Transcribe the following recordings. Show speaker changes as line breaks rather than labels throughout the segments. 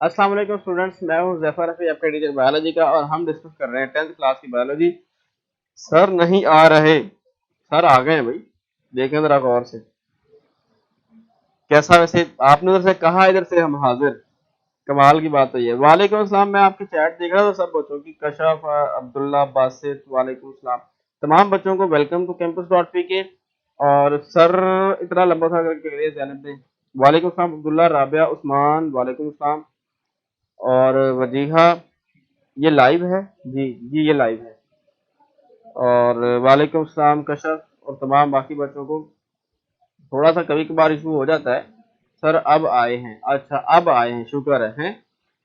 अस्सलाम वालेकुम स्टूडेंट्स, मैं हूं ज़फ़र रफ़ी, आपका टीचर बायोलॉजी का। और हम डिस्कस कर रहे हैं 10th क्लास की बायोलॉजी। सर नहीं आ रहे, सर आ गए हैं भाई। देखें जरा गौर से। कैसा वैसे आपने उधर से कहा, इधर से हम हाजिर। कमाल की बात है ये। वालेकुम अस्सलाम। मैं आपकी चैट देख रहा था सब बच्चों की। कशफ, अब्दुल्ला, बासित, वालेकुम अस्सलाम। तमाम बच्चों को welcome to campus dot P K. और सर इतना लंबा था करके जैनब ने। वालेकुम अस्सलाम अब्दुल्ला, राबिया, उस्मान, वालेकुम अस्सलाम। और वजीहा, ये लाइव है? जी जी, ये लाइव है। और वालेकुम सलाम कशफ और तमाम बाकी बच्चों को। थोड़ा सा कभी कभार इशू हो जाता है। सर अब आए हैं, अच्छा अब आए हैं, शुक्र है।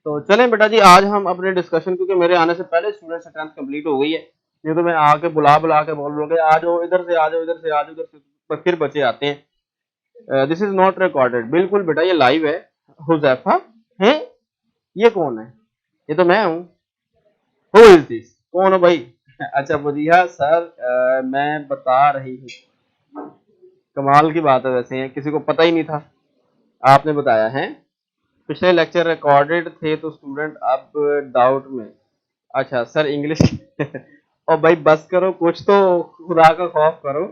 तो चलें बेटा जी, आज हम अपने डिस्कशन, क्योंकि मेरे आने से पहले स्टूडेंट से 10th कंप्लीट हो गई है। ये तो मैं आके बुला बुला के बोल रहा हूँ, आ जाओ इधर से, आ जाओ इधर से, आ जाओ इधर से, पर फिर बच्चे आते हैं। This is not recorded. बिल्कुल बेटा, ये लाइव है। हुजैफा है? ये कौन है? ये तो मैं हूँ। Who is this? कौन हो भाई? अच्छा बुधिया सर, मैं बता रही हूँ। कमाल की बात है, वैसे किसी को पता ही नहीं था, आपने बताया है। पिछले लेक्चर रिकॉर्डेड थे तो स्टूडेंट अब डाउट में। अच्छा सर इंग्लिश। और भाई बस करो, कुछ तो खुदा का खौफ करो।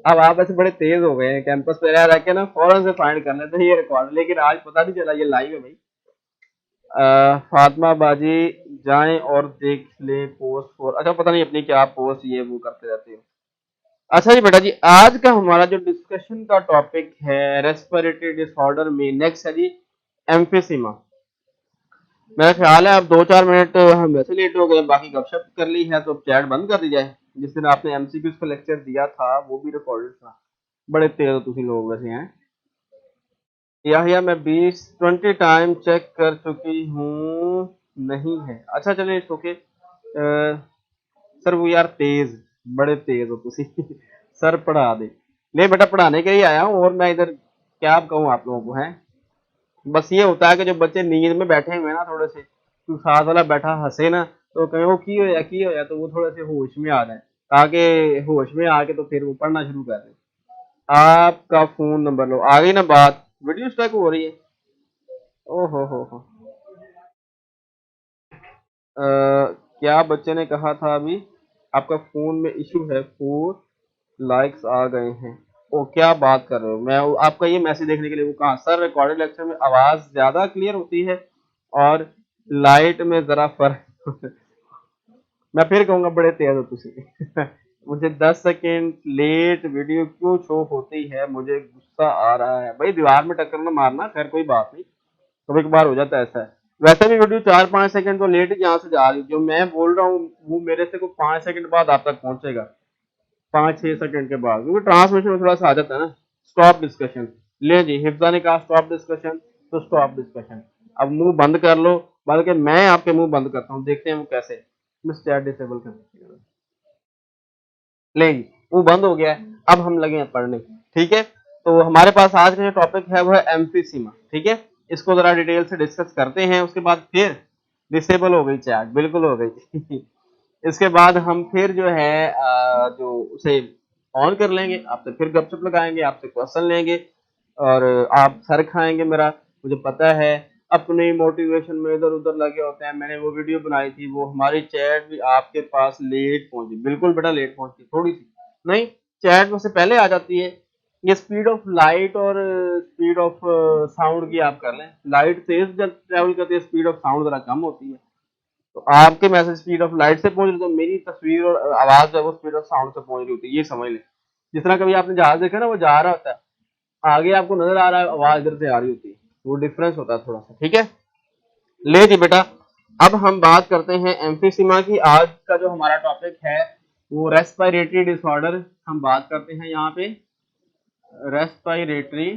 अब आप ऐसे बड़े तेज हो गए हैं, कैंपस पे रह रह के ना फौरन से फाइंड कर लेते हैं ये रिकॉर्ड, लेकिन आज पता नहीं चला ये लाइव है भाई। फातिमा बाजी, जाएं और देख ले पोस्ट फॉर। अच्छा पता नहीं अपनी क्या पोस्ट ये वो करते रहते हैं। अच्छा जी बेटा जी, आज का हमारा जो डिस्कशन का टॉपिक है रेस्पिरेटरी डिसऑर्डर में नेक्स्ट है जी एम्फिसीमा। मेरा ख्याल है अब 2-4 मिनट हम वैसे लेट हो गए, बाकी गपशप कर ली है तो अब चैट बंद कर दी जाए। जिस दिन आपने एमसीक्यूज का लेक्चर दिया था वो भी रिकॉर्डेड था। बड़े तेज हो तुम लोग वैसे हैं। या मैं 20-20 टाइम चेक कर चुकी हूँ, नहीं है। अच्छा चलिए इट्स ओके। सर वो यार तेज, बड़े तेज हो तुम। सर पढ़ा दे। नहीं बेटा पढ़ाने के लिए आया हूँ, और मैं इधर क्या कहूँ आप लोगों को है। बस ये होता है कि जो बच्चे नींद में बैठे हुए हैं ना, थोड़े से तो साथ वाला बैठा हंसे ना, तो कहीं वो की हो या तो वो थोड़े से होश में आ जाए, ताकि होश में आके तो फिर वो पढ़ना शुरू कर दे। आपका फोन नंबर लो, आ गई ना बात। वीडियो स्टक हो रही है। ओहो हो। क्या बच्चे ने कहा था अभी? आपका फोन में इशू है, 4 लाइक्स आ गए हैं। ओ क्या बात कर रहे हो, मैं आपका ये मैसेज देखने के लिए वो कहा। सर रिकॉर्डेड लेक्चर में आवाज ज्यादा क्लियर होती है और लाइट में जरा फर्क। मैं फिर कहूंगा बड़े तेज हो तुम। मुझे 10 सेकेंड लेट वीडियो क्यों शो होती है, मुझे गुस्सा आ रहा है। भाई दीवार में टक्कर ना मारना, खैर कोई बात नहीं, कभी कभार हो जाता है ऐसा है। वैसे भी वीडियो 4-5 सेकंड तो लेट यहाँ से जा रही, जो मैं बोल रहा हूँ वो मेरे से को 5 सेकंड बाद आप तक पहुंचेगा। 5-6 सेकंड के बाद, क्योंकि ट्रांसमिशन में थोड़ा सा आ जाता है ना। Stop discussion. ले जी, हिफ्जा ने कहा स्टॉप डिस्कशन, तो स्टॉप डिस्कशन। अब मुंह बंद कर लो, बल्कि मैं आपके मुंह बंद करता हूँ, देखते हैं वो कैसे। मैं चैट डिसेबल कर, ले जी वो बंद हो गया है। अब हम लगे हैं पढ़ने। ठीक है, तो हमारे पास आज का जो टॉपिक है वो है एम्फीसीमा। ठीक है, इसको जरा डिटेल से डिस्कस करते हैं, उसके बाद फिर डिसेबल हो गई चैट, बिल्कुल हो गई। इसके बाद हम फिर जो है जो उसे ऑन कर लेंगे, आपसे फिर गपशप लगाएंगे, आपसे क्वेश्चन लेंगे। और आप सर खाएंगे मेरा, मुझे पता है। अपनी मोटिवेशन में इधर उधर लगे होते हैं। मैंने वो वीडियो बनाई थी, वो हमारी चैट भी आपके पास लेट पहुंची, बिल्कुल बेटा लेट पहुंची, थोड़ी सी नहीं, चैट में से पहले आ जाती है। ये स्पीड ऑफ लाइट और स्पीड ऑफ साउंड की आप कर लें। लाइट तेज जब ट्रेवल करती है, स्पीड ऑफ साउंड जरा कम होती है। तो आपके मैसेज स्पीड ऑफ लाइट से पहुंच रहे, तो मेरी तस्वीर और आवाज जो है वो स्पीड ऑफ साउंड से पहुंच रही होती है, ये समझ लें। जिस तरह कभी आपने जहाज देखा ना, वो जा रहा होता है, आगे आपको नजर आ रहा है, आवाज इधर से आ रही होती है, वो डिफरेंस होता है थोड़ा सा। ठीक है, ले जी बेटा। अब हम बात करते हैं एम्फीसीमा की। आज का जो हमारा टॉपिक है वो रेस्पिरेटरी डिसऑर्डर। हम बात करते हैं यहाँ पे रेस्पिरेटरी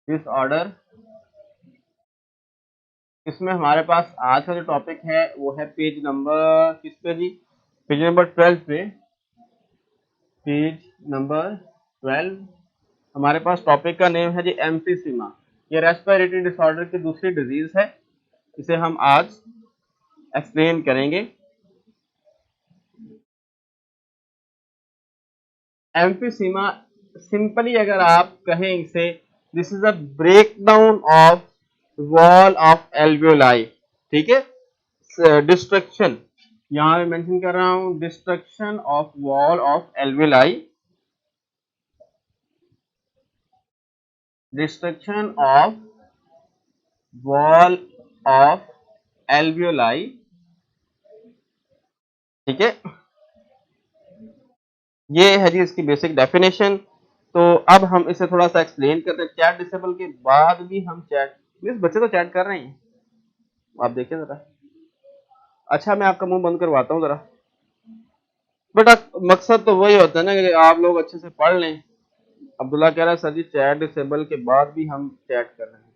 डिसऑर्डर। इसमें हमारे पास आज का जो टॉपिक है वो है पेज नंबर किस पे जी? पेज नंबर 12 पे। Page number 12। हमारे पास टॉपिक का नेम है जी एम्फीसीमा। ये रेस्पिरेटरी डिसऑर्डर की दूसरी डिजीज है, इसे हम आज एक्सप्लेन करेंगे। एम्फीसीमा सिंपली अगर आप कहें इसे, this is a break down of wall of alveoli, ठीक है। डिस्ट्रक्शन, यहाँ पे मेंशन कर रहा हूं, destruction of wall of alveoli, destruction of wall of alveoli, ठीक है। ये है जी इसकी बेसिक डेफिनेशन। तो अब हम इसे थोड़ा सा एक्सप्लेन करते हैं। चैट डिसेबल के बाद भी हम चैट, प्लीज बच्चे तो चैट कर रहे हैं, आप देखें जरा। अच्छा मैं आपका मुंह बंद करवाता हूँ जरा, बेटा मकसद तो वही होता है ना कि आप लोग अच्छे से पढ़ लें। अब्दुल्ला कह रहा है सर जी चैट डिसेबल के बाद भी हम चैट कर रहे हैं।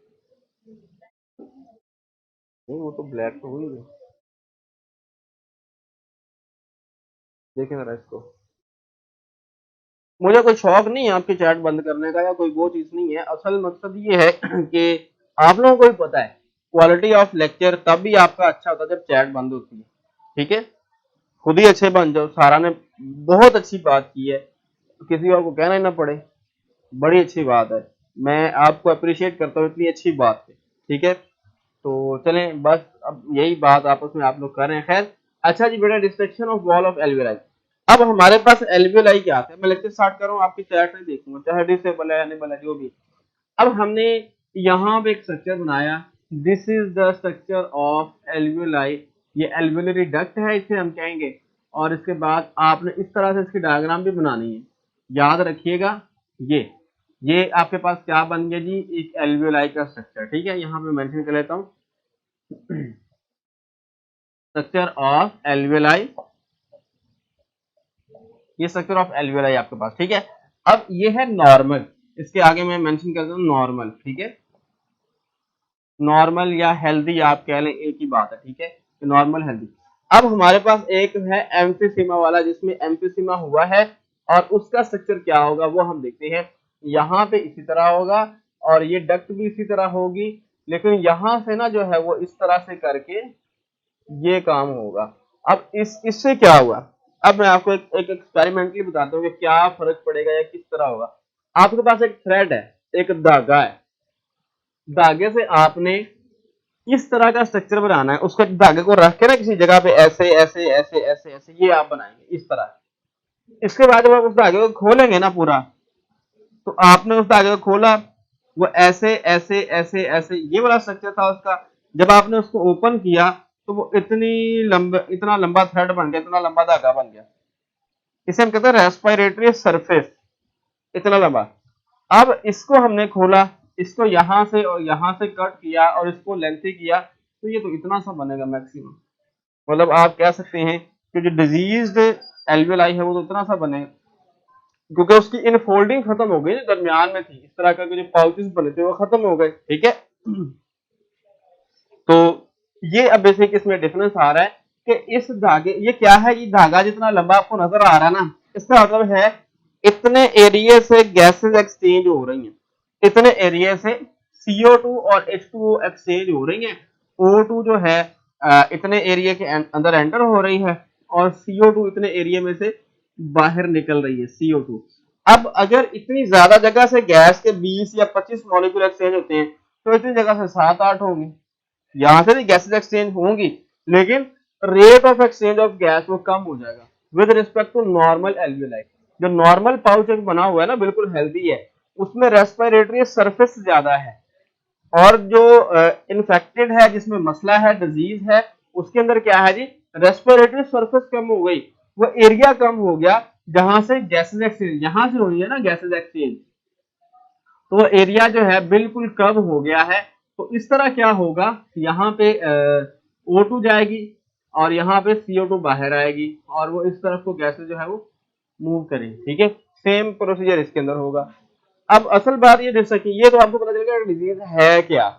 नहीं वो तो ब्लैक तो हुई है, देखें जरा इसको। मुझे कोई शौक नहीं है आपकी चैट बंद करने का या कोई वो चीज नहीं है। असल मकसद ये है कि आप लोगों को भी पता है क्वालिटी ऑफ लेक्चर तब भी आपका अच्छा होता है जब चैट बंद होती है, ठीक है। खुद ही अच्छे बन जाओ, सारा ने बहुत अच्छी बात की है, किसी और को कहना ही ना पड़े, बड़ी अच्छी बात है। मैं आपको अप्रिशिएट करता हूँ इतनी अच्छी बात है, ठीक है। तो चलें बस अब यही बात आपस में आप लोग कर रहे हैं। खैर अच्छा जी बेटा, destruction of wall of alveoli. अब हमारे पास एल्वियोलाई क्या आता है, मैं लेक्चर स्टार्ट कर रहा हूँ, आपकी चैट नहीं देखूंगा, चाहे डिसेबल है एनेबल है जो भी। अब हमने यहाँ पे एक स्ट्रक्चर बनाया, this is the structure of alveoli, ये एल्वियोलरी डक्ट है इसे हम कहेंगे। और इसके बाद आपने इस तरह से इसकी डायग्राम भी बनानी है, याद रखिएगा। ये आपके पास क्या बन गया जी, एक एल्वियोलाई का स्ट्रक्चर, ठीक है। यहाँ पे मेंशन कर लेता हूँ स्ट्रक्चर ऑफ एल्वियोलाई, ये स्ट्रक्चर ऑफ एल्वियोलाई आपके पास, ठीक है। अब ये है नॉर्मल, इसके आगे मैं मेंशन करता हूँ नॉर्मल, ठीक है। नॉर्मल या हेल्दी आप कह लें एक ही बात है, ठीक है, नॉर्मल हेल्दी। अब हमारे पास एक है एम्फीसीमा वाला, जिसमें एम्फीसीमा हुआ है, और उसका स्ट्रक्चर क्या होगा वो हम देखते हैं। यहाँ पे इसी तरह होगा और ये डक्ट भी इसी तरह होगी, लेकिन यहाँ से ना जो है वो इस तरह से करके ये काम होगा। अब इससे क्या हुआ, अब मैं आपको एक एक्सपेरिमेंटली बताता हूँ कि क्या फर्क पड़ेगा या किस तरह होगा। आपके पास एक थ्रेड है, एक धागा है, धागे से आपने किस तरह का स्ट्रक्चर बनाना है, उसको धागे को रख के ना किसी जगह पे ऐसे ऐसे ऐसे ऐसे ऐसे ये आप बनाएंगे इस तरह। इसके बाद जब आप उस धागे को खोलेंगे ना पूरा, तो आपने उस धागे को खोला, वो ऐसे ऐसे ऐसे ऐसे ये वाला स्ट्रक्चर था उसका। जब आपने उसको ओपन किया तो वो इतना लंबा थ्रेड बन गया, इतना लंबा धागा बन गया। इसे हम कहते हैं रेस्पिरेटरी सरफेस, इतना लंबा। अब इसको हमने खोला, इसको यहां से और यहां से कट किया और इसको लेंथी किया, तो ये तो इतना सा बनेगा मैक्सिमम। मतलब आप कह सकते हैं कि जो डिजीज्ड एल्वियोलाई है वो तो इतना सा बनेगा, क्योंकि उसकी इनफोल्डिंग खत्म हो गई, दरमियान में थी इस तरह का जो पाउचेस बने थे वो खत्म हो गए, ठीक है। तो ये अब बेसिक इसमें डिफरेंस आ रहा है कि इस धागे, ये क्या है, ये धागा जितना लंबा आपको नजर आ रहा है ना, इसका मतलब है इतने एरिया से गैसेस एक्सचेंज हो रही हैं, इतने एरिया से CO2 और H2O एक्सचेंज हो रही हैं। O2 जो है इतने एरिया के अंदर एंटर हो रही है और CO2 इतने एरिया में से बाहर निकल रही है, CO2। अब अगर इतनी ज्यादा जगह से गैस के 20 या 25 मॉलिक्यूल एक्सचेंज होते हैं, तो इतनी जगह से 7-8 होंगे। यहां से भी गैसेस एक्सचेंज होंगी, लेकिन rate of exchange of gas वो कम हो जाएगा with respect to normal alveoli. जो नॉर्मल पाउच बना हुआ है ना, बिल्कुल हेल्दी है, उसमें रेस्पिरेटरी सरफेस ज्यादा है। और जो इन्फेक्टेड है, जिसमें मसला है, डिजीज है, उसके अंदर क्या है जी, रेस्पिरेटरी सरफेस कम हो गई, वो एरिया कम हो गया जहां से गैसेस एक्सचेंज, यहां से हो रही है ना गैसेस एक्सचेंज, तो वो एरिया जो है बिल्कुल कम हो गया है। तो इस तरह क्या होगा, यहाँ पे O2 जाएगी और यहाँ पे CO2 बाहर आएगी और वो इस तरफ को गैसेस जो है वो मूव करेंगे, ठीक है। सेम प्रोसीजर इसके अंदर होगा। अब असल बात ये देख सकी, ये तो आपको पता चलेगा डिजीज है क्या,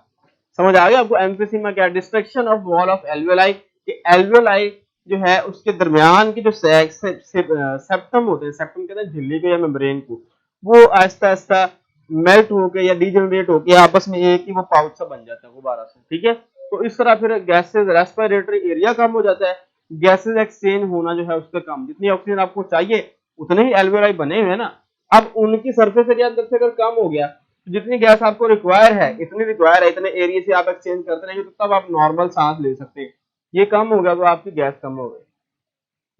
समझ आ गया आपको। एम्फीसीमा क्या, destruction of wall of alveoli, कि एल्वियोलाई जो है उसके दरमियान की जो सेप्टम होते हैं, सेप्टम कहते हैं झिल्ली को या मेम्ब्रेन को, वो आहिस्ता आहिस्ता मेल्ट होके या डीजनरेट होके आपस में एक ही वो पाउच सा बन जाता है गुब्बारा से, ठीक है। तो इस तरह फिर गैसेस, रेस्पिरेटरी एरिया कम हो जाता है, गैसेस एक्सचेंज होना जो है उसका कम, जितनी ऑक्सीजन आपको चाहिए उतने ही एल्वियोलाई बने हुए हैं ना। अब उनकी सरफेस एरिया अंदर से अगर कम हो गया जितनी गैस आपको रिक्वायर है, इतनी रिक्वायर है, इतने एरिया से आप एक्सचेंज करते रहेंगे तो तब आप नॉर्मल सांस ले सकते हैं। ये कम हो गया तो आपकी गैस कम हो गई,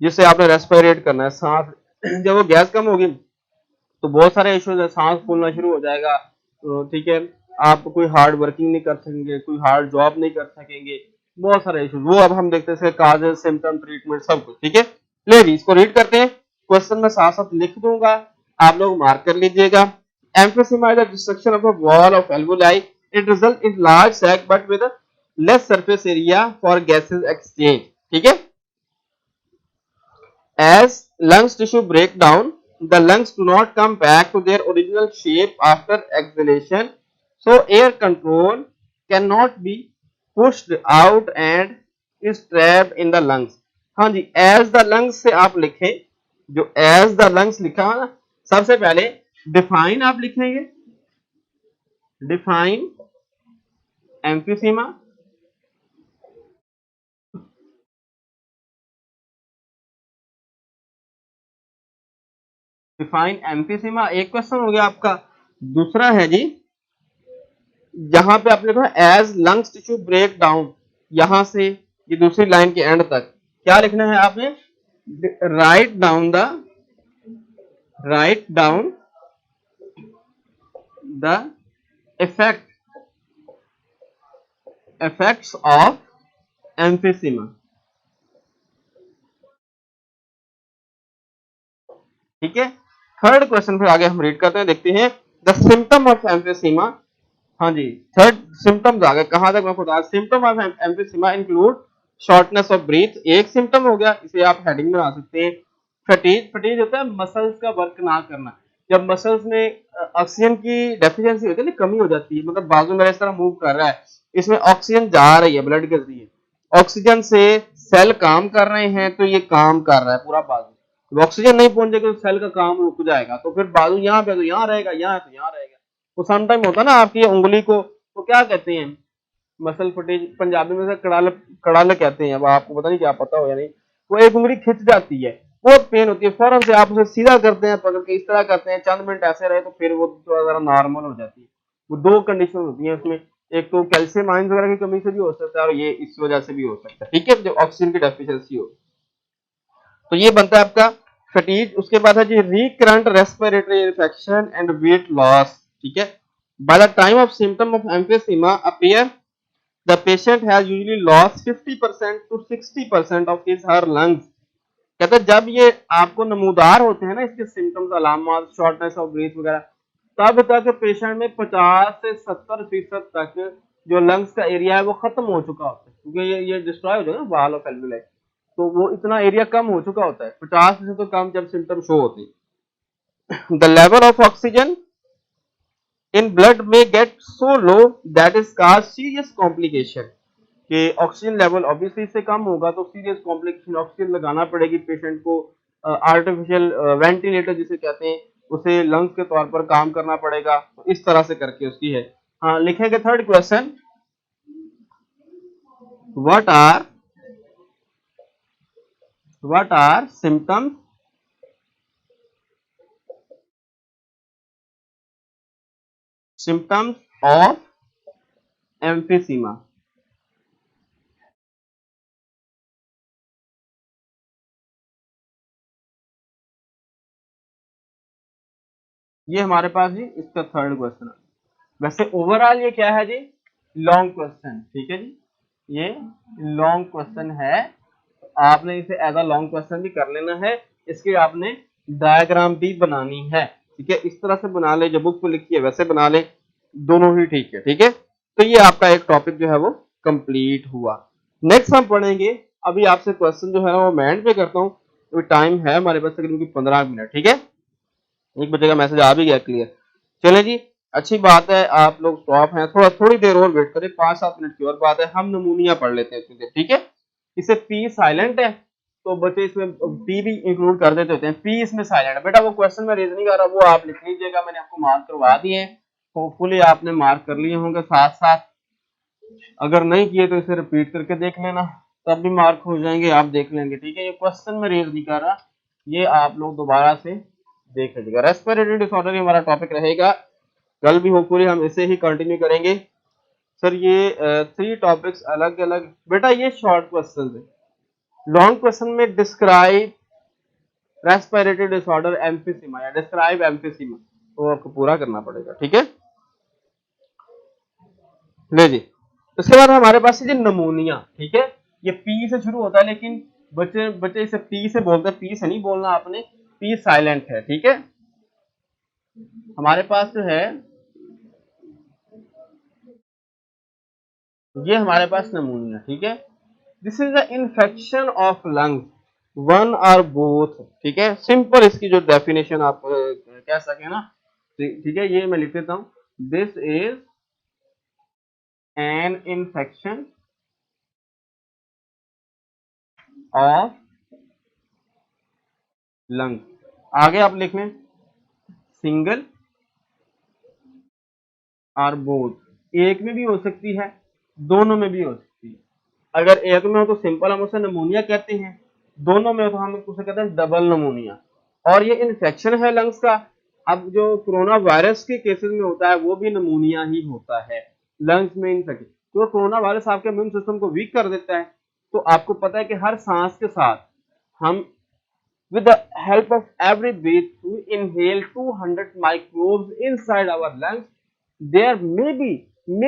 जिससे आपने रेस्पिरेट करना है सांस। जब वो गैस कम होगी तो बहुत सारे इश्यूज है, सांस फूलना शुरू हो जाएगा, तो ठीक है, आप कोई हार्ड वर्किंग नहीं कर सकेंगे, कोई हार्ड जॉब नहीं कर सकेंगे, बहुत सारे इश्यूज वो अब हम देखते हैं, काजेज, सिम्टम, ट्रीटमेंट, सब कुछ। ठीक है, ले जी इसको रीड करते हैं। क्वेश्चन में साथ साथ लिख दूंगा, आप लोग मार्क कर लीजिएगा। Emphysema is the destruction of the wall of alveoli, it result in large sac but with less surface area for gases exchange. ठीक है, as lungs tissue break down, the lungs do not come back to their original shape after exhalation, so air control cannot be pushed out and is trapped in the lungs। हाँ जी, as the lungs से आप लिखें, जो as the lungs लिखा है ना, सबसे पहले define आप लिखेंगे, define emphysema, डिफाइन एम्फिसीमा, एक क्वेश्चन हो गया आपका। दूसरा है जी, जहां पे आपने कहा as lungs tissue break down, यहां से ये दूसरी लाइन के एंड तक क्या लिखना है आपने, write down the effects of emphysema. ठीक है, थर्ड क्वेश्चन फिर आगे हम रीड करते हैं, देखते हैं द सिम्टम ऑफ एम्फिसीमा। हाँ जी, थर्ड सिम्टम्स आ गए, कहां तक मैं खुद, symptom of emphysema include shortness of breath, एक सिम्टम हो गया, इसे आप हेडिंग बना सकते हैं। फटीग, फटीग होता है मसल्स का वर्क ना करना, जब मसल्स में ऑक्सीजन की डेफिशिएंसी होती है ना, कमी हो जाती है, मतलब बाजू मेरा इस तरह मूव कर रहा है, इसमें ऑक्सीजन जा रही है ब्लड के जरिए, ऑक्सीजन से सेल काम कर रहे हैं तो ये काम कर रहा है पूरा बाजू, ऑक्सीजन नहीं पहुंचेगा तो सेल का काम रुक जाएगा, तो फिर बाजू यहाँ पे तो यहाँ रहेगा, यहाँ तो यहाँ रहेगा। तो समटाइम होता है ना, आपकी उंगली को तो क्या कहते हैं, मसल फटीज, पंजाबी में से कड़ाल, कड़ाल कहते हैं, अब आपको पता नहीं क्या पता हो या नहीं। वो एक उंगली खिंच जाती है, बहुत पेन होती है, फौरन से आप उसे सीधा करते हैं, पकड़ के इस तरह करते हैं, चंद मिनट ऐसे रहे तो फिर वो थोड़ा जरा नॉर्मल हो जाती है। वो दो कंडीशन होती है उसमें, एक तो कैल्शियम आयन वगैरह की कमी से भी हो सकता है, और ये इस वजह से भी हो सकता है। ठीक है, जो ऑक्सीजन की डेफिशिएंसी हो, तो ये बनता है आपका फटीग। उसके बाद है जी recurrent respiratory infection and weight loss. ठीक है, by the time of symptom of emphysema appear the patient has usually lost 50% to 60% of his her lungs. कहते हैं जब ये आपको नमूदार होते हैं ना, इसके सिम्टम्स, अलामत, शॉर्टनेस ऑफ ब्रीथ वगैरह, तब तक पेशेंट में 50 से 70% तक जो लंग्स का एरिया है वो खत्म हो चुका होता है, क्योंकि ये डिस्ट्रॉय हो जाएगा ना वॉल ऑफ एल्वुलाई, तो वो इतना एरिया कम हो चुका होता है, 50 से तो कम जब सिम्टम शो होते हैं। The level of oxygen in blood में get so low that is cause serious complication, कि ऑक्सीजन लेवल ऑब्वियसली इससे कम होगा तो सीरियस कॉम्प्लिकेशन, ऑक्सीजन लगाना पड़ेगी पेशेंट को, आर्टिफिशियल वेंटिलेटर जिसे कहते हैं, उसे लंग्स के तौर पर काम करना पड़ेगा, तो इस तरह से करके उसकी है। हाँ, लिखेंगे third question, what are symptoms of emphysema. ये हमारे पास जी इसका थर्ड क्वेश्चन है। वैसे ओवरऑल ये क्या है जी, लॉन्ग क्वेश्चन। ठीक है जी, ये लॉन्ग क्वेश्चन है, आपने इसे एज अ लॉन्ग क्वेश्चन भी कर लेना है, इसकी आपने डायग्राम भी बनानी है। ठीक है, इस तरह से बना ले, जो बुक पे लिखी है वैसे बना ले, दोनों ही ठीक है। ठीक है, तो ये आपका एक टॉपिक जो है वो कंप्लीट हुआ। नेक्स्ट हम पढ़ेंगे, अभी आपसे क्वेश्चन जो है वो मैं एंड पे करता हूँ, तो टाइम है हमारे पास तकरीबन 15 मिनट। ठीक है, 1 बजे का मैसेज आ भी गया क्लियर। चले जी, अच्छी बात है, आप लोग स्टॉप हैं, थोड़ी देर और वेट करें, 5-7 मिनट की और बात है, हम नमूनिया पढ़ लेते हैं इतनी देर। ठीक है, इसे पी साइलेंट है तो बच्चे इसमें पी भी इंक्लूड कर देते होते हैं, पी इसमें साइलेंट है बेटा, वो क्वेश्चन में रेज नहीं कर रहा, वो आप लिख लीजिएगा, मैंने आपको मार्क करवा दिए हैं, होपफुली आपने मार्क कर लिए होंगे साथ साथ, अगर नहीं किए तो इसे रिपीट करके देख लेना, तब भी मार्क हो जाएंगे, आप देख लेंगे। ठीक है, ये क्वेश्चन में रेज नहीं कर रहा, ये आप लोग दोबारा से देख लीजिएगा। रेस्पिरेटरी डिसऑर्डर हमारा टॉपिक रहेगा, कल भी होपफुली हम इसे ही कंटिन्यू करेंगे। सर ये 3 टॉपिक्स अलग अलग, बेटा ये शॉर्ट क्वेश्चन है। लॉन्ग क्वेश्चन में डिस्क्राइब रेस्पिरेटरी डिसऑर्डर एम्फीसीमा या डिस्क्राइब एम्फीसीमा, तो आपको पूरा करना पड़ेगा, ठीक है। ले जी, उसके बाद हमारे पास है जी नमूनिया, ठीक है। ये पी से शुरू होता है, लेकिन बच्चे बच्चे इसे पी से बोलते हैं, पी से नहीं बोलना आपने, पी साइलेंट है, ठीक है। हमारे पास जो है ये हमारे पास नमूनिया, ठीक है। This is the infection of lungs, one और बोथ, ठीक है। सिंपल इसकी जो डेफिनेशन आप कह सके ना, ठीक है, ये मैं लिख देता हूं। This is an infection of lungs. आगे आप लिख लें सिंगल और बोथ, एक में भी हो सकती है, दोनों में भी हो सकती है। अगर एक में हो तो सिंपल हम उसे नमूनिया कहते हैं, दोनों में हो तो हम उसे कहते हैं डबल नमूनिया। और ये इन्फेक्शन है लंग्स का। अब जो कोरोना वायरस के केसेस में होता है वो भी नमूनिया ही होता है, लंग्स में इन्फेक्शन। तो कोरोना वायरस आपके इम्यून सिस्टम को वीक कर देता है। तो आपको पता है कि हर सांस के साथ हम with the help of every breath to inhale 200 microbes inside our lungs, there may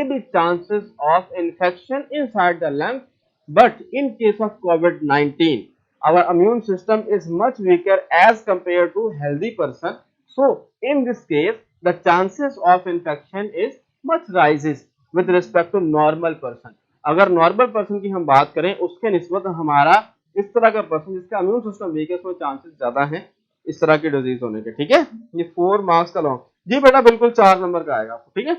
be chances of infection inside the lungs, but in case of COVID-19 our immune system is much weaker as compared to healthy person, so in this case the chances of infection is much rises with respect to normal person. अगर normal person की हम बात करें उसके निस्बत हमारा इस तरह का पर्सन जिसका इम्यून सिस्टम वीक है उसमें चांसेस ज्यादा हैं इस तरह की डिजीज होने के, ठीक है। ये 4 मार्क्स का लॉन्ग जी बेटा बिल्कुल 4 नंबर का आएगा आपको, ठीक है।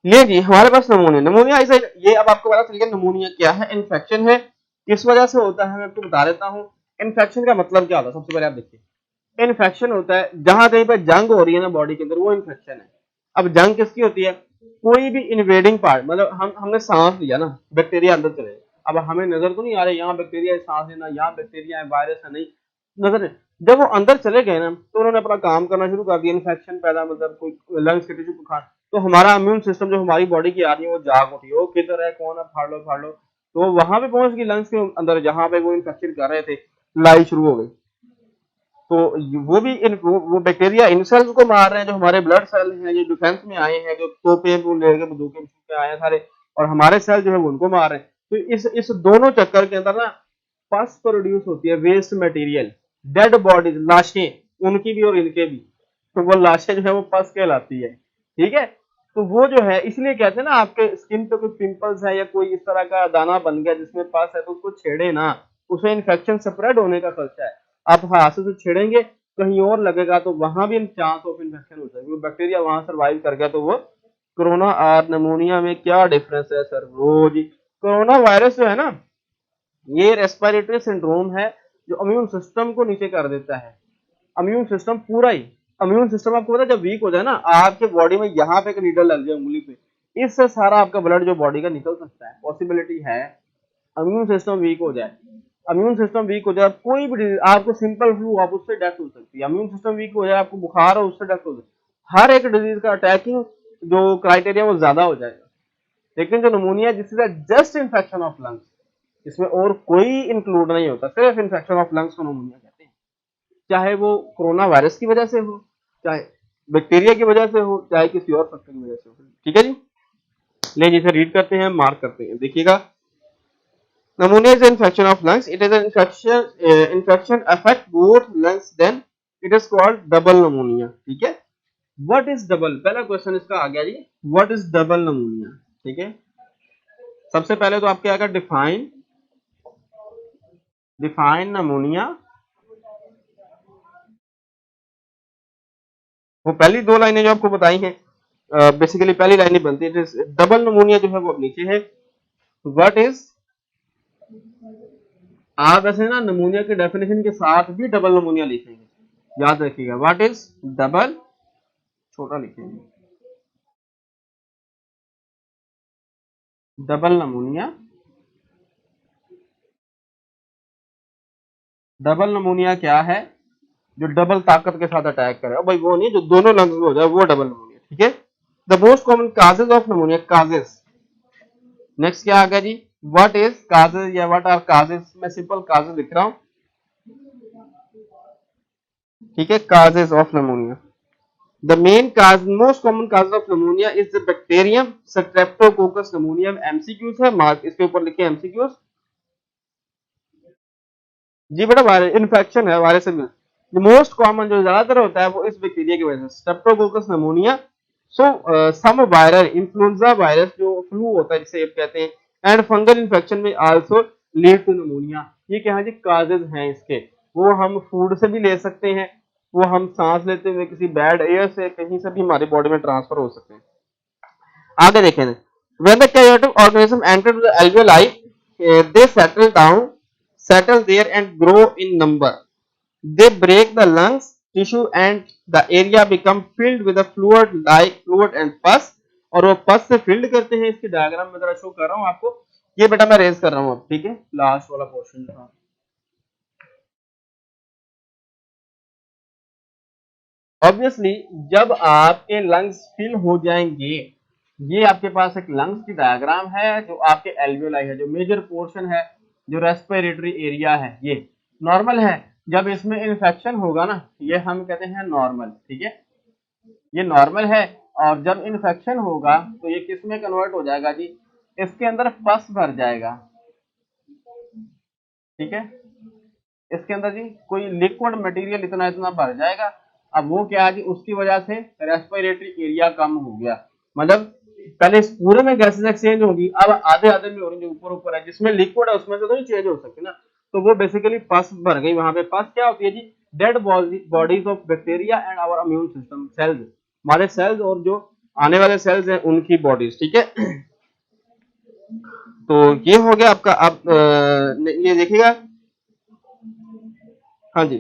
ये जी हमारे पास नमूनिया, नमूनिया ऐसे ये अब आपको पता चल गया नमूनिया क्या है, इन्फेक्शन है, किस वजह से होता है मैं आपको बता देता हूँ। इन्फेक्शन का मतलब क्या होता है, सबसे पहले आप देखिए। इन्फेक्शन होता है जहां कहीं पर जंग हो रही है ना बॉडी के अंदर, वो इन्फेक्शन है। अब जंग किसकी होती है, कोई भी इन्वेडिंग पार्ट, मतलब हमने सांस लिया ना, बैक्टीरिया अंदर चले, अब हमें नजर तो नहीं आ रहा यहाँ बैक्टीरिया है, सांस लेना यहाँ बैक्टीरिया है, वायरस है, नहीं नजर है। जब वो अंदर चले गए ना तो उन्होंने अपना काम करना शुरू कर दिया, इन्फेक्शन पैदा, मतलब कोई लंग्स के टिश्यू को खा, तो हमारा इम्यून सिस्टम जो हमारी बॉडी की आ रही है वो जाग उठी, वो किधर है, कौन है, फाड़ लो फाड़ लो, तो वहां पे पहुंच गई लंग्स के अंदर जहां पे वो इन्फेक्शन कर रहे थे, लाई शुरू हो गई। तो वो भी वो बैक्टीरिया इन सेल्स को मार रहे हैं जो हमारे ब्लड सेल हैं, जो डिफेंस में आए हैं, जो तोपे लेके बंदूकें पे आए हैं सारे, और हमारे सेल जो है वो उनको मार रहे हैं। तो इस दोनों चक्कर के अंदर ना पस प्रोड्यूस होती है, वेस्ट मटेरियल, डेड बॉडीज, लाशें, उनकी भी और इनके भी, तो वो लाशें जो है वो पस कहलाती है, ठीक है। तो वो जो है इसलिए कहते हैं ना आपके स्किन पे कोई पिंपल्स है या कोई इस तरह का दाना बन गया जिसमें पस है तो उसको छेड़े ना, उसे इन्फेक्शन स्प्रेड होने का खर्चा है। आप हाथ से छेड़ेंगे कहीं और लगेगा तो वहां भी चांस ऑफ इन्फेक्शन हो जाएगा, बैक्टीरिया वहां सर्वाइव कर गया तो वो कोरोना और नमूनिया में क्या डिफरेंस है सर, वो जी कोरोना वायरस जो है ना ये रेस्पिरेटरी सिंड्रोम है जो इम्यून सिस्टम को नीचे कर देता है। इम्यून सिस्टम पूरा ही, इम्यून सिस्टम आपको पता है जब वीक हो जाए ना, आपके बॉडी में यहाँ पे एक नीडल लग जाए उंगली पे, इससे सारा आपका ब्लड जो बॉडी का निकल सकता है, पॉसिबिलिटी है। इम्यून सिस्टम वीक हो जाए, इम्यून सिस्टम वीक हो जाए, कोई भी डिजीज, आपको सिंपल फ्लू आप उससे डेथ हो सकती है, इम्यून सिस्टम वीक हो जाए, आपको बुखार हो उससे डेथ हो सकती है। हर एक डिजीज का अटैकिंग जो क्राइटेरिया वो ज्यादा हो जाएगा। लेकिन जो नमूनिया जिससे जस्ट इन्फेक्शन ऑफ लंग्स, इसमें और कोई इंक्लूड नहीं होता, सिर्फ इन्फेक्शन ऑफ लंग्स को नमूनिया कहते हैं, चाहे वो कोरोना वायरस की वजह से हो, चाहे बैक्टीरिया की वजह से हो, चाहे किसी और फैक्टर की वजह से हो, ठीक है जी। ले जिसे रीड करते हैं, मार्क करते हैं, देखिएगा। Pneumonia is an infection of lungs. It is an infection affect both lungs. Then it is called double pneumonia. ठीक है। What is double? पहला क्वेश्चन इसका आ गया जी। What is double pneumonia? ठीक है। सबसे पहले तो आपके आएगा डिफाइन pneumonia। वो पहली 2 लाइनें जो आपको बताई हैं, बेसिकली पहली लाइन ही बनती है। डबल pneumonia जो है वो अब नीचे है। What is, आप ऐसे ना नमूनिया के डेफिनेशन के साथ भी डबल नमूनिया लिखेंगे, याद रखिएगा। व्हाट इज डबल, छोटा लिखेंगे, डबल नमूनिया। डबल नमूनिया क्या है, जो डबल ताकत के साथ अटैक करे, भाई वो नहीं जो दोनों लंग्स में हो जाए, वो डबल नमूनिया। ठीक है। The most common causes of pneumonia, causes. Next क्या आ गया जी, व्हाट इज काजेज या व्हाट आर काजेज, मैं सिंपल काजेज लिख रहा हूं, ठीक है, causes of pneumonia. The main cause, most common cause of pneumonia is the bacterium streptococcus pneumoniae. MCQs है, मार्क इसके ऊपर लिखे एमसीक्यूज। जी बेटा वायरस इन्फेक्शन है, वायरस से मोस्ट कॉमन जो ज्यादातर होता है वो इस बैक्टीरिया की वजह से, स्ट्रेप्टोकोकस निमोनिया। सो सम वायरल इन्फ्लुएंजा वायरस जो फ्लू होता है जिसे कहते हैं, एंड फंगल इन्फेक्शन में आल्सो लीड टू निमोनिया। ये क्या है जी, काजेज हैं इसके। वो हम फूड से भी ले सकते हैं, वो हम सांस लेते हुए किसी बैड एयर से कहीं से भी हमारी बॉडी में ट्रांसफर हो सकते हैं। आगे देखें, when the karyotic organism enter to the alveoli, they settle there and grow in number. They break the lungs tissue and the area become filled with a fluid like fluid and pus, और वो पस से field करते हैं। इसकी diagram में जरा show कर रहा हूँ आपको, ये बेटा मैं रेज कर रहा हूँ अब, ठीक है, लास्ट वाला पोर्शन था। ऑब्वियसली जब आपके लंग्स फिल हो जाएंगे, ये आपके पास एक लंग्स की डायग्राम है जो आपके एल्वियोलाई है, जो मेजर पोर्शन है, जो रेस्पिरेटरी एरिया है, ये नॉर्मल है। जब इसमें इन्फेक्शन होगा ना, ये हम कहते हैं नॉर्मल, ठीक है, ये नॉर्मल है। और जब इन्फेक्शन होगा तो ये किस में कन्वर्ट हो जाएगा जी, इसके अंदर पस भर जाएगा, ठीक है, इसके अंदर जी कोई लिक्विड मटेरियल इतना इतना भर जाएगा। अब वो क्या है जी, उसकी वजह से रेस्पिरेटरी एरिया कम हो गया, मतलब पहले इस पूरे में गैसेस एक्सचेंज होगी, अब आधे आधे में हो रही, जो ऊपर ऊपर है जिसमें लिक्विड है उसमें से तो नहीं चेंज हो सकती ना, तो वो बेसिकली पस भर गई वहां पे। पस क्या होती है जी, dead bodies of bacteria and our immune system cells, हमारे सेल्स और जो आने वाले सेल्स हैं उनकी बॉडीज, ठीक है। तो ये हो गया आपका। अब ये देखिएगा, हाँ जी,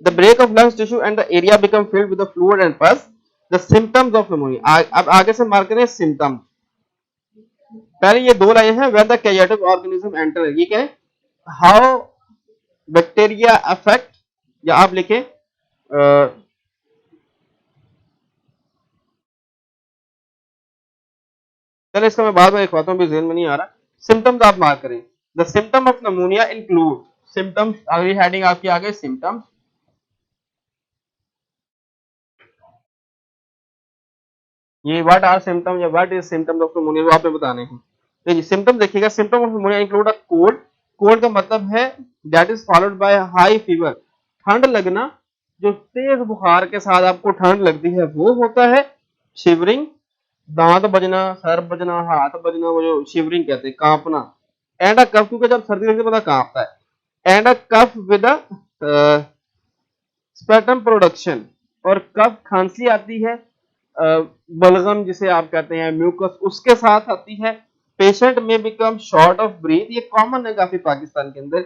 the break of lungs tissue and the area become filled with the fluid and pus, the symptoms of pneumonia. अब आगे से मार्क करें सिम्टम्स। पहले ये दो लाइन है, when the karyotic organism enter, ये क्या है, हाउ बैक्टीरिया अफेक्ट, या आप लिखें चलो इसका मैं बाद में लिखवाता हूँ, भी जेहन में नहीं आ रहा। सिम्टम्स आप मार्क करें, the symptom of pneumonia include, symptoms अगली हेडिंग आपकी आ गई सिम्टम्स। ये व्हाट आर सिम्टम या what is symptoms of pneumonia वो आपने बताने हैं। देखिए सिम्टम देखिएगा, symptom of pneumonia include a cold, cold का मतलब है that is followed by high fever, ठंड लगना, जो तेज बुखार के साथ आपको ठंड लगती है वो होता है। शिवरिंग, दांत बजना, सर बजना, हाथ बजना, वो जो शिवरिंग कहते हैं, कांपना। एंड अ कफ, क्योंकि जब सर्दी लगती है पता कांपता है। And a cough with a sputum production, और कफ खांसी आती है, बलगम जिसे आप कहते हैं, म्यूकस उसके साथ आती है। पेशेंट में बिकम शॉर्ट ऑफ ब्रीथ, ये कॉमन है काफी पाकिस्तान के अंदर,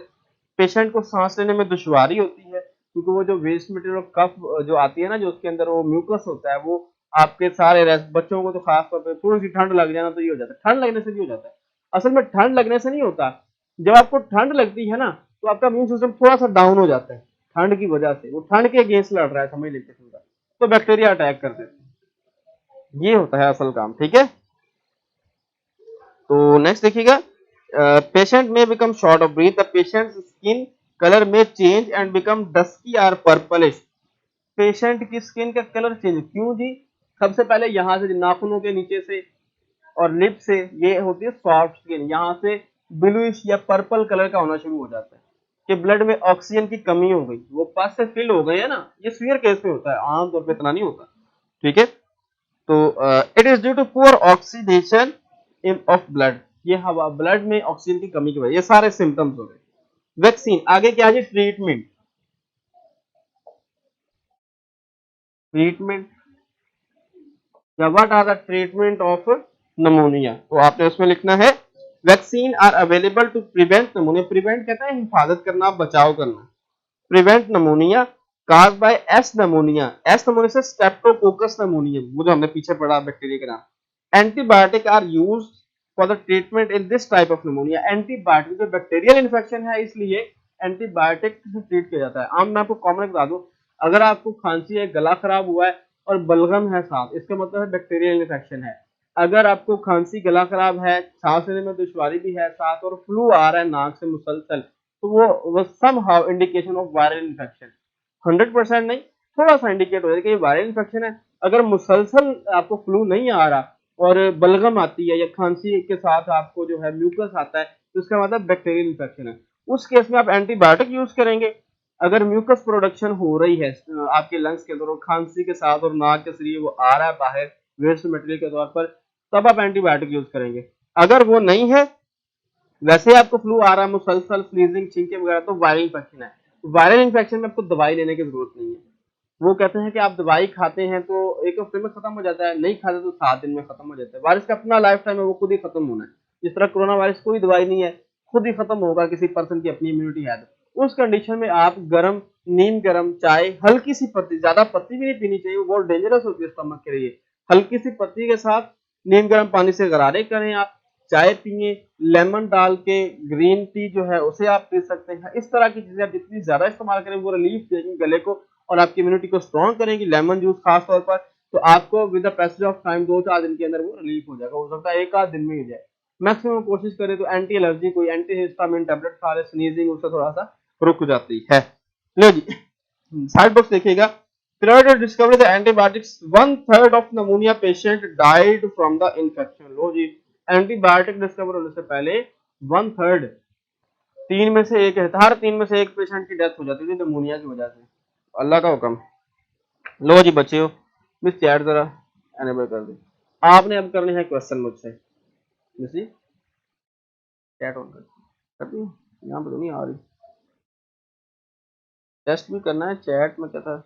पेशेंट को सांस लेने में दुश्वारी होती है, क्योंकि वो जो वेस्ट मटेरियल कफ जो आती है ना, जो उसके अंदर वो म्यूकस होता है, वो आपके सारे बच्चों को तो खास तौर पर थोड़ी सी ठंड लग जाना तो ये हो जाता है, ठंड लगने से नहीं हो जाता है। असल में ठंड लगने से नहीं होता, जब आपको ठंड लगती है ना तो आपका इम्यून सिस्टम थोड़ा सा डाउन हो जाता है, ठंड की वजह से, वो ठंड के अगेंस्ट लड़ रहा है, समझ लीजिए पूरा, तो बैक्टीरिया अटैक कर देते हैं, ये होता है असल काम, ठीक है। तो नेक्स्ट देखिएगा, पेशेंट में become short of breath, the patient skin colour में चेंज एंड बिकम डस्की और पर्पलिश। पेशेंट की स्किन का कलर चेंज क्यों जी, सबसे पहले यहाँ से नाखूनों के नीचे से और लिप से, ये होती है सॉफ्ट स्किन, यहाँ से ब्लूइश या पर्पल कलर का होना शुरू हो जाता है कि ब्लड में ऑक्सीजन की कमी हो गई, वो पास से फिल हो गए है ना, ये सीवियर केस में होता है, आमतौर पे इतना नहीं होता, ठीक है। तो it is due to poor oxidation of blood, ये हवा ब्लड में ऑक्सीजन की कमी की वजह, ये सारे सिम्टम्स हो गए। वैक्सीन, आगे क्या है ट्रीटमेंट, ट्रीटमेंट या what are the treatment of pneumonia, तो आपने उसमें लिखना है vaccine are available to prevent pneumonia, prevent कहता है हिफाजत करना, बचाव करना, prevent pneumonia cause by S pneumonia, S pneumonia से स्ट्रेप्टोकोकस निमोनियम, वो जो हमने पीछे पढ़ा बैक्टीरिया के नाम। Antibiotic are used for the treatment in this type of pneumonia, antibiotic जो बैक्टीरियल इन्फेक्शन है इसलिए एंटीबायोटिक से ट्रीट किया जाता है। आम मैं आपको कॉमन बता दूं, अगर आपको खांसी है, गला खराब हुआ है और बलगम है साथ, इसका मतलब है बैक्टीरियल इन्फेक्शन है। अगर आपको खांसी, गला खराब है, सांस लेने में दुश्वारी भी है साथ, और फ्लू आ रहा है नाक से मुसलसल, तो वो somehow indication of viral infection. 100% नहीं, थोड़ा सा इंडिकेट हो जाए कि ये वायरल इन्फेक्शन है। अगर मुसलसल आपको फ्लू नहीं आ रहा और बलगम आती है या खांसी के साथ आपको जो है म्यूकस आता है, तो इसका मतलब बैक्टीरियल इन्फेक्शन है। उस केस में आप एंटीबायोटिक यूज करेंगे। अगर म्यूकस प्रोडक्शन हो रही है आपके लंग्स के अंदर और खांसी के साथ और नाक के जरिए वो आ रहा है बाहर वेस्ट मटेरियल के तौर पर, तब आप एंटीबायोटिक यूज करेंगे। अगर वो नहीं है, वैसे आपको फ्लू आ रहा है मुसलसल, स्नीजिंग, छींके वगैरह, तो वायरल इन्फेक्शन है। वायरल इन्फेक्शन में आपको दवाई लेने की जरूरत नहीं है। वो कहते हैं कि आप दवाई खाते हैं तो एक हफ्ते में खत्म हो जाता है, नहीं खाते तो 7 दिन में खत्म हो जाता है। वायरस का अपना लाइफ टाइम है, वो खुद ही खत्म होना है। जिस तरह कोरोना वायरस कोई दवाई नहीं है, खुद ही खत्म होगा, किसी पर्सन की अपनी इम्यूनिटी है तो। उस कंडीशन में आप गर्म, नीम गर्म चाय, हल्की सी पत्ती, ज्यादा पत्ती भी नहीं पीनी चाहिए, वो बहुत डेंजरस होती है स्टमक के लिए। हल्की सी पत्ती के साथ नीम गर्म पानी से गरारे करें आप, चाय पिए, लेमन डाल के, ग्रीन टी जो है उसे आप पी सकते हैं। इस तरह की चीजें आप जितनी ज्यादा इस्तेमाल करें वो रिलीफ देंगी गले को और आपकी इम्यूनिटी को स्ट्रॉन्ग करेंगी। लेमन जूस खास तौर पर, तो आपको with the passage of time 2-4 दिन के अंदर वो रिलीफ हो जाएगा। हो सकता है 1 आध दिन में ही हो जाए। मैक्सिमम कोशिश करें तो एंटी एलर्जी कोई एंटी हिस्टामिन टेबलेट खा ले, स्नीजिंग उससे थोड़ा सा रुक जाती है। लो जी, साइड बॉक्स देखिएगा। Prior to discovery the antibiotics, 1/3 of pneumonia patient died from the infection। लो जी, एंटीबायोटिक डिस्कवर होने से पहले 1/3, 3 में से एक है, हर 3 में से एक पेशेंट की डेथ हो जाती थी निमोनिया की वजह से। अल्लाह का हुक्म। लो जी बच्चे हो, मिस चैट जरा एनेबल कर दे। आपने अब करने हैं क्वेश्चन मुझसे। मिस जी चैट ऑन कर दी, यहाँ पे तो नहीं आ रही। टेस्ट भी करना है, चैट में क्या था।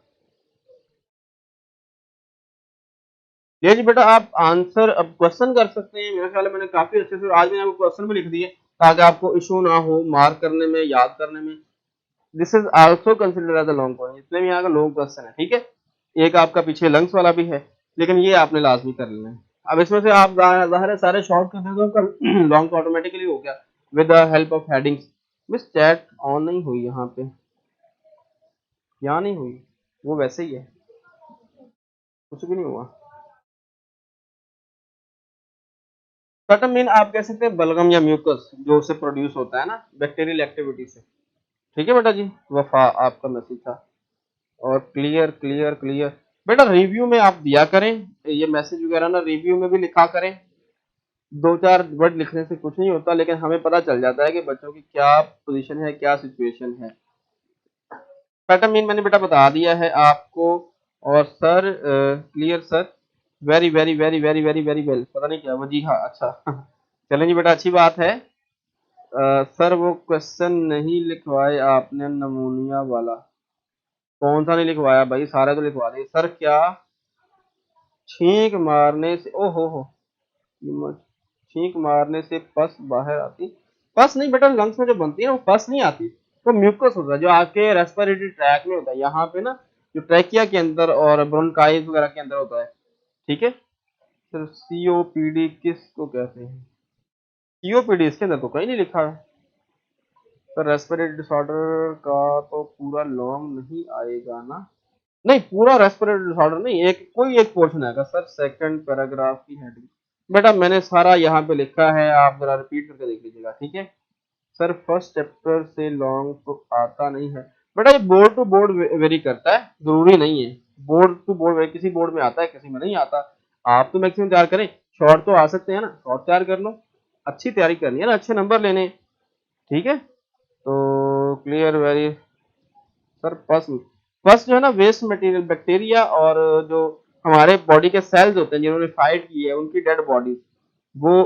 ये जी बेटा, आप आंसर अब क्वेश्चन कर सकते हैं। मेरे ख्याल में मैंने काफी अच्छे से आज मैंने आपको क्वेश्चन भी लिख दिए ताकि आपको इशू ना हो मार्क करने में, याद करने में। This is also considered as a long question, इसलिए यहाँ का लॉन्ग क्वेश्चन है, ठीक है। एक आपका पीछे लंग्स वाला भी है, लेकिन ये आपने लाजमी कर लेना है। अब इसमें से आप जाहिर है सारे शॉर्ट कर दे दो, लॉन्ग तो ऑटोमेटिकली हो गया with the help of headings. Miss chat on नहीं हुई यहाँ पे, यहाँ नहीं हुई, वो वैसे ही है, कुछ भी नहीं हुआ। कटम मीन आप कह सकते हैं बलगम या म्यूकस जो उससे प्रोड्यूस होता है ना बैक्टीरियल एक्टिविटी से। ठीक है बेटा जी, वफा आपका मैसेज था। और क्लियर क्लियर क्लियर बेटा, रिव्यू में आप दिया करें ये मैसेज वगैरह ना, रिव्यू में भी लिखा करें। 2-4 वर्ड लिखने से कुछ नहीं होता, लेकिन हमें पता चल जाता है कि बच्चों की क्या पोजीशन है, क्या सिचुएशन है। बेटा मीन मैंने बेटा बता दिया है आपको। और sir clear sir, very very very very very very well, पता नहीं क्या वो, जी हाँ अच्छा। चलें जी बेटा, अच्छी बात है। सर वो क्वेश्चन नहीं लिखवाए आपने नमूनिया वाला। कौन सा नहीं लिखवाया भाई, सारे तो लिखवा दिए सर। क्या छींक मारने से, ओ हो, छींक मारने से पस बाहर आती? पस नहीं बेटा, लंग्स में जो बनती है वो पस नहीं आती, तो म्यूकस होता है जो आपके रेस्पिरेटरी ट्रैक में होता है, यहाँ पे ना जो ट्रैकिया के अंदर और ब्रोंकाइज वगैरह के अंदर होता है। ठीक है सर, सीओपीडी किसको कहते हैं? सीओपीडी इसके अंदर तो कहीं नहीं लिखा है सर। रेस्पिरेटरी डिसऑर्डर का तो पूरा लॉन्ग नहीं आएगा ना? नहीं, पूरा रेस्पिरेटरी डिसऑर्डर नहीं, एक कोई एक पोर्शन आएगा सर, सेकंड पैराग्राफ की हेडिंग। बेटा मैंने सारा यहाँ पे लिखा है, आप जरा रिपीट करके देख लीजिएगा, ठीक है। सर फर्स्ट चैप्टर से लॉन्ग तो आता नहीं है बेटा, ये बोर्ड टू बोर्ड वेरी करता है, जरूरी नहीं है। बोर्ड टू बोर्ड, किसी बोर्ड में आता है किसी में नहीं आता। आप तो मैक्सिमम तैयार करें, शॉर्ट तो आ सकते हैं ना, शॉर्ट तैयार कर लो। अच्छी तैयारी करनी है ना, अच्छे नंबर लेने, ठीक है। तो clear very sir, first first जो है ना वेस्ट मटेरियल, बैक्टीरिया और जो हमारे बॉडी के सेल्स होते हैं जिन्होंने फाइट की है उनकी डेड बॉडी, वो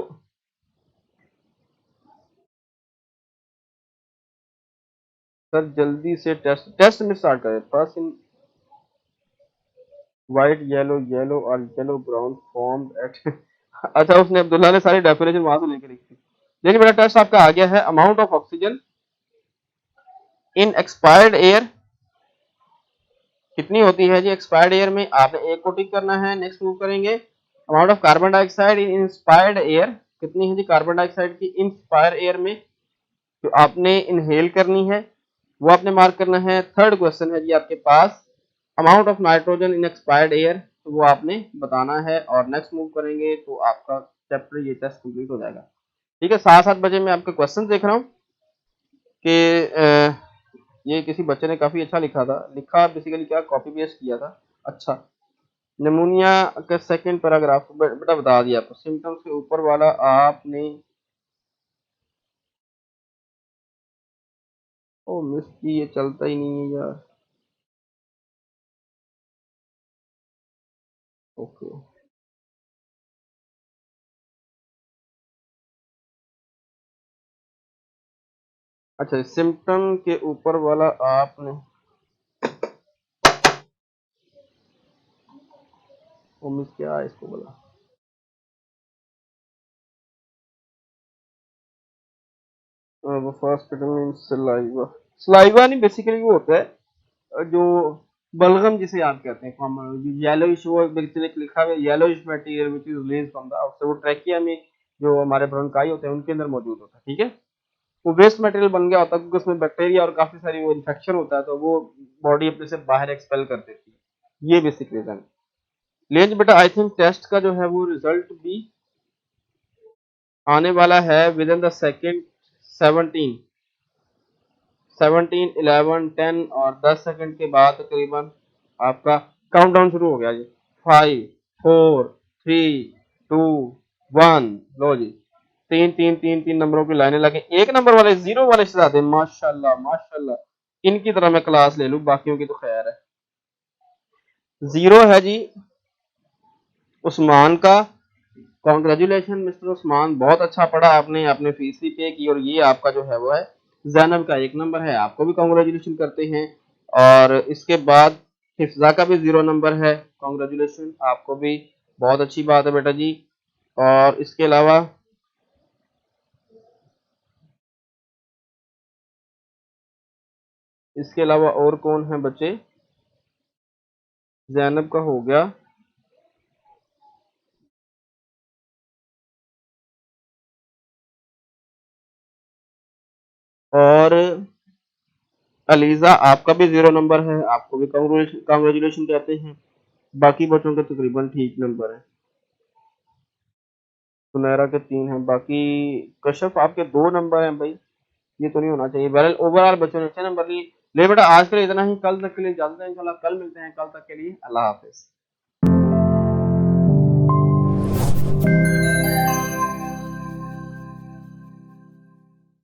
सर जल्दी से टेस्ट टेस्ट में स्टार्ट करें। First in white yellow yellow और येलो ब्राउन फॉर्म एट। अच्छा, उसने अब्दुल्ला ने सारी डेफिनेशन वहां से लेके लिखी। देखिए मेरा टेस्ट आपका आ गया है। Amount of oxygen in expired air कितनी होती है जी एक्सपायर्ड एयर में, आपने एक को टिक करना है। नेक्स्ट मूव करेंगे। Amount of carbon dioxide in inspired air कितनी है जी कार्बन डाइऑक्साइड की इंस्पायर एयर में, जो आपने इनहेल करनी है वो आपने मार्क करना है। थर्ड क्वेश्चन है जी आपके पास, amount of nitrogen in expired air, तो वो आपने बताना है और नेक्स्ट मूव करेंगे तो आपका चैप्टर ये टेस्ट कंप्लीट हो जाएगा। ठीक है, 7-7 बजे मैं आपके क्वेश्चन देख रहा हूँ कि ये किसी बच्चे ने काफी अच्छा लिखा बेसिकली क्या कॉपी पेस्ट किया था। अच्छा, निमोनिया का सेकंड पैराग्राफ बेटा बता दिया आपको, सिम्टम्स के ऊपर वाला आपने ओ मिस की, ये चलता ही नहीं है यार। ओके, अच्छा सिम्टम के ऊपर वाला आपने ओ मिस क्या है इसको बोला, वो फर्स्ट मीन सलाइवा, सलाइवा नहीं बेसिकली वो होता है जो बलगम जिसे आप कहते हैं कॉमन येलोइश, वो बेसिकली लिखा हुआ है yellowish material which is release from the outside, वो ट्रैकिया में जो हमारे ब्रोंकाई होते हैं उनके अंदर मौजूद होता है। ठीक है, वो वेस्ट मटेरियल बन गया होता है क्योंकि उसमें बैक्टीरिया और काफी सारी वो इन्फेक्शन होता है तो वो बॉडी अपने से बाहर एक्सपेल कर देती है, ये बेसिक रीजन। लेंज बेटा आई थिंक टेस्ट का जो है वो रिजल्ट भी आने वाला है विद इन द सेकेंड 17 17 11 10 और 10 सेकंड के बाद तकरीबन आपका काउंटडाउन शुरू हो गया जी। 5 4 3 2 1, लो जी, तीन तीन तीन तीन नंबरों की लाइनें लगे, एक नंबर वाले जीरो वाले शहजादे माशाल्लाह माशाल्लाह, इनकी तरह मैं क्लास ले लूं, बाकियों की तो खैर है। जीरो है जी उस्मान का, कॉन्ग्रेचुलेशन मिस्टर उस्मान, बहुत अच्छा पढ़ा आपने, आपने फीस भी पे की और ये आपका जो है वो है। जैनब का 1 नंबर है, आपको भी कॉन्ग्रेचुलेशन करते हैं। और इसके बाद हिफ्जा का भी 0 नंबर है, कॉन्ग्रेचुलेशन आपको भी, बहुत अच्छी बात है बेटा जी। और इसके अलावा और कौन है बच्चे, जैनब का हो गया, और अलीजा आपका भी 0 नंबर है, आपको भी कॉन्ग्रेचुलेशन कहते हैं। बाकी बच्चों के तकरीबन ठीक नंबर है, सुनहरा के 3 हैं, बाकी कश्यप आपके 2 नंबर हैं भाई, ये तो नहीं होना चाहिए। बहरहाल ओवरऑल बच्चों ने 6 नंबर लिए। ले बेटा आज के लिए इतना ही, कल तक के लिए इजाजत है, इंशाल्लाह कल मिलते हैं, कल तक के लिए अल्लाह हाफिज।